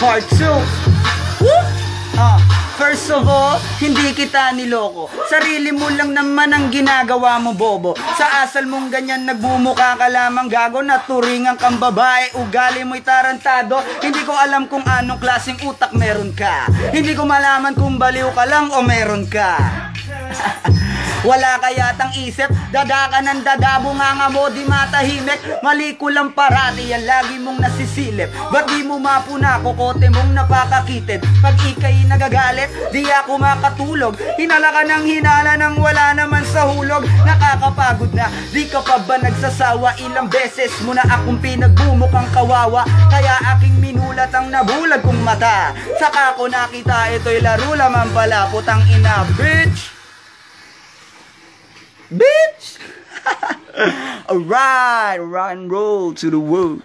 Part 2. First of all, hindi kita niloko. Sarili mo lang naman ang ginagawa mo, bobo. Sa asal mong ganyan, nagmumukha ka lamang gago. Naturingan kang babae, ugali mo'y tarantado. Hindi ko alam kung anong klaseng utak meron ka. Hindi ko malaman kung baliw ka lang o meron ka. Wala ka yatang isip, dada ka ng dada, bunganga mo di matahimik. Mali ko lang parati yan, lagi mong nasisilip. Ba't di mo mapuna, kokote mong napakakitid. Pag ika'y nagagalit, di ako makatulog. Hinala ka ng hinala nang wala naman sa hulog. Nakakapagod na, di ka pa ba nagsasawa? Ilang beses mo na akong pinagbumukang kawawa. Kaya aking minulat ang nabulag kong mata. Saka ko nakita ito'y laro lamang pala, putang ina, bitch! Bitch! Alright, rock and roll to the world.